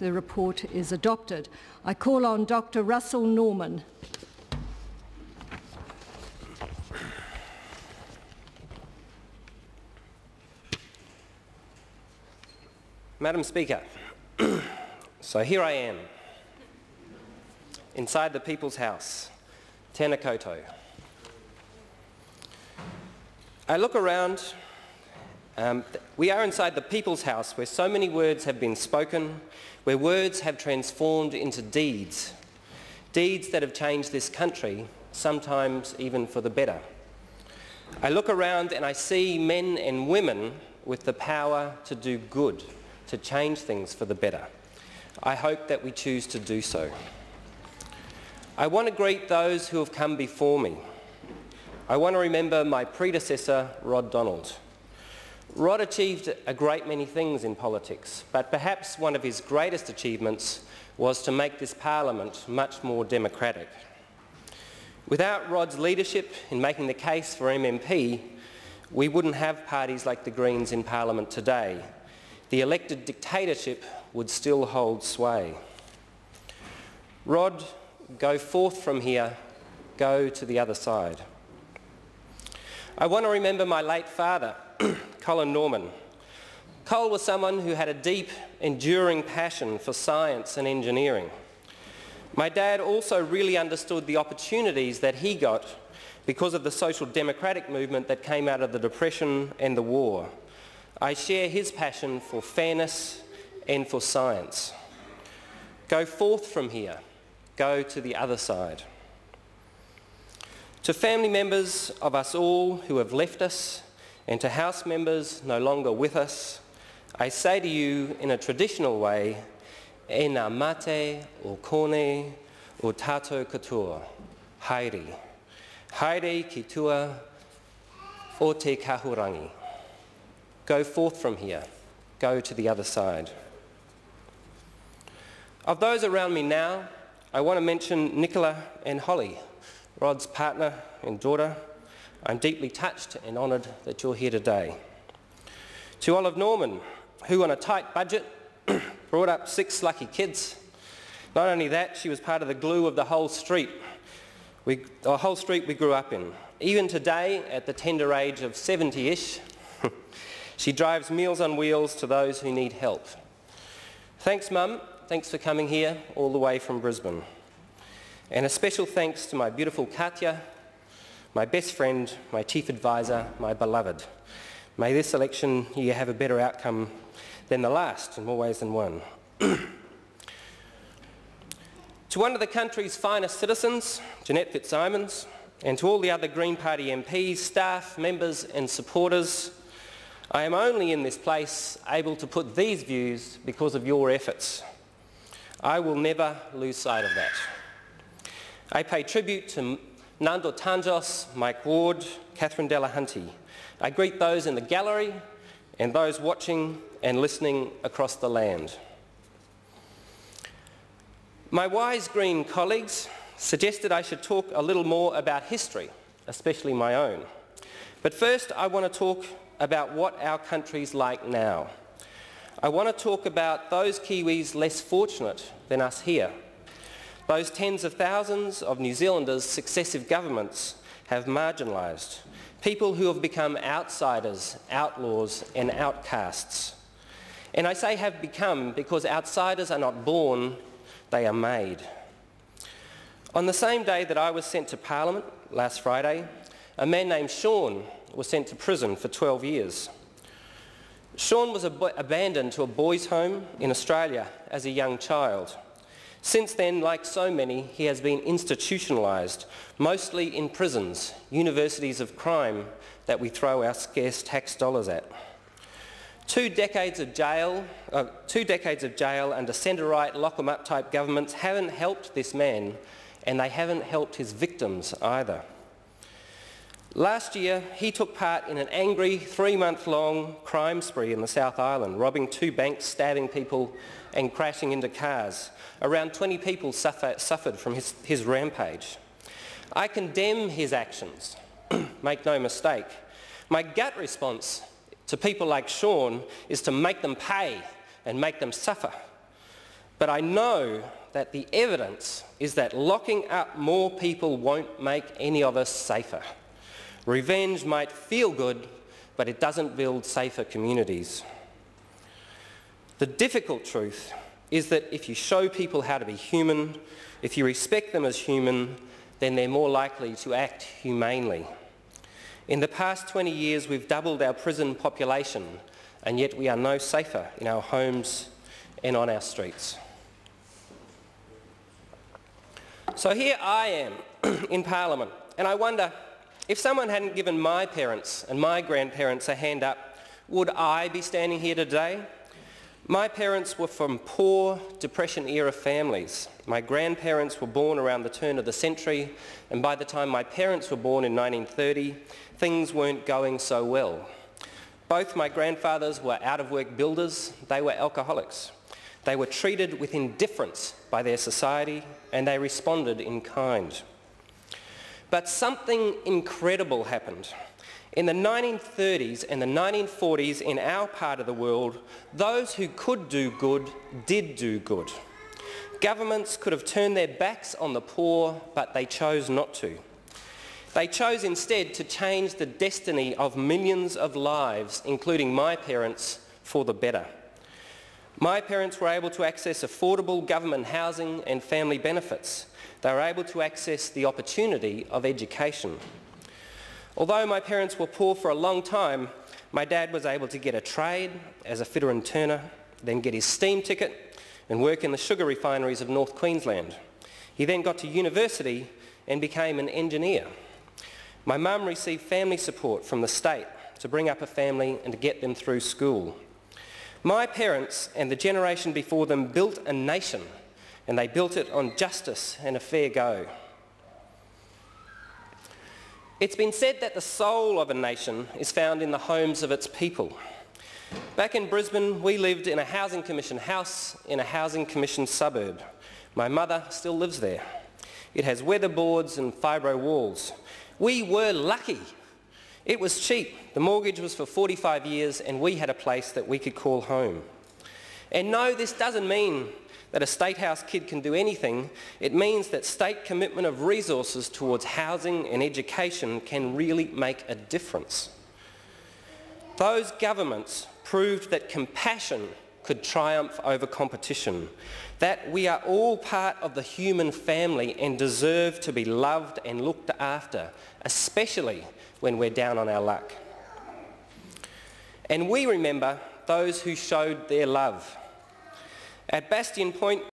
The report is adopted. I call on Dr. Russel Norman. Madam Speaker, so here I am, inside the People's House, tēnā koutou. I look around, we are inside the People's House where so many words have been spoken, where words have transformed into deeds, deeds that have changed this country, sometimes even for the better. I look around and I see men and women with the power to do good, to change things for the better. I hope that we choose to do so. I want to greet those who have come before me. I want to remember my predecessor, Rod Donald. Rod achieved a great many things in politics, but perhaps one of his greatest achievements was to make this Parliament much more democratic. Without Rod's leadership in making the case for MMP, we wouldn't have parties like the Greens in Parliament today. The elected dictatorship would still hold sway. Rod, go forth from here, go to the other side. I want to remember my late father, Colin Norman. Col was someone who had a deep, enduring passion for science and engineering. My dad also really understood the opportunities that he got because of the social democratic movement that came out of the Depression and the war. I share his passion for fairness and for science. Go forth from here, go to the other side. To family members of us all who have left us, and to House members no longer with us, I say to you in a traditional way, e ngā mate o kone o tātou katoa, haere. Haere ki tua o te kahurangi. Go forth from here, go to the other side. Of those around me now, I want to mention Nicola and Holly, Rod's partner and daughter. I'm deeply touched and honoured that you're here today. To Olive Norman, who on a tight budget brought up 6 lucky kids. Not only that, she was part of the glue of the whole street. We grew up in. Even today, at the tender age of 70-ish, she drives Meals on Wheels to those who need help. Thanks, Mum. Thanks for coming here all the way from Brisbane. And a special thanks to my beautiful Katya, my best friend, my chief advisor, my beloved. May this election year have a better outcome than the last in more ways than one. To one of the country's finest citizens, Jeanette Fitzsimons, and to all the other Green Party MPs, staff, members and supporters, I am only in this place able to put these views because of your efforts. I will never lose sight of that. I pay tribute to Nando Tanjos, Mike Ward, Catherine Delahunty. I greet those in the gallery and those watching and listening across the land. My wise Green colleagues suggested I should talk a little more about history, especially my own. But first I want to talk about what our country's like now. I want to talk about those Kiwis less fortunate than us here. Those tens of thousands of New Zealanders successive governments have marginalised. People who have become outsiders, outlaws and outcasts. And I say have become because outsiders are not born, they are made. On the same day that I was sent to Parliament last Friday, a man named Sean was sent to prison for 12 years. Sean was abandoned to a boys' home in Australia as a young child. Since then, like so many, he has been institutionalised, mostly in prisons, universities of crime that we throw our scarce tax dollars at. 2 decades of jail under centre-right, lock-em-up type governments haven't helped this man, and they haven't helped his victims either. Last year, he took part in an angry 3-month-long crime spree in the South Island, robbing 2 banks, stabbing people and crashing into cars. Around 20 people suffered from his rampage. I condemn his actions, make no mistake. My gut response to people like Sean is to make them pay and make them suffer. But I know that the evidence is that locking up more people won't make any of us safer. Revenge might feel good, but it doesn't build safer communities. The difficult truth is that if you show people how to be human, if you respect them as human, then they're more likely to act humanely. In the past 20 years, we've doubled our prison population, and yet we are no safer in our homes and on our streets. So here I am in Parliament, and I wonder, if someone hadn't given my parents and my grandparents a hand up, would I be standing here today? My parents were from poor Depression-era families. My grandparents were born around the turn of the century, and by the time my parents were born in 1930, things weren't going so well. Both my grandfathers were out-of-work builders. They were alcoholics. They were treated with indifference by their society, and they responded in kind. But something incredible happened. In the 1930s and the 1940s in our part of the world, those who could do good did do good. Governments could have turned their backs on the poor, but they chose not to. They chose instead to change the destiny of millions of lives, including my parents, for the better. My parents were able to access affordable government housing and family benefits. They were able to access the opportunity of education. Although my parents were poor for a long time, my dad was able to get a trade as a fitter and turner, then get his steam ticket and work in the sugar refineries of North Queensland. He then got to university and became an engineer. My mum received family support from the state to bring up a family and to get them through school. My parents and the generation before them built a nation, and they built it on justice and a fair go. It's been said that the soul of a nation is found in the homes of its people. Back in Brisbane, we lived in a Housing Commission house in a Housing Commission suburb. My mother still lives there. It has weatherboards and fibro walls. We were lucky. It was cheap. The mortgage was for 45 years and we had a place that we could call home. And no, this doesn't mean that a State House kid can do anything. It means that state commitment of resources towards housing and education can really make a difference. Those governments proved that compassion could triumph over competition, that we are all part of the human family and deserve to be loved and looked after, especially when we're down on our luck. And we remember those who showed their love. At Bastion Point,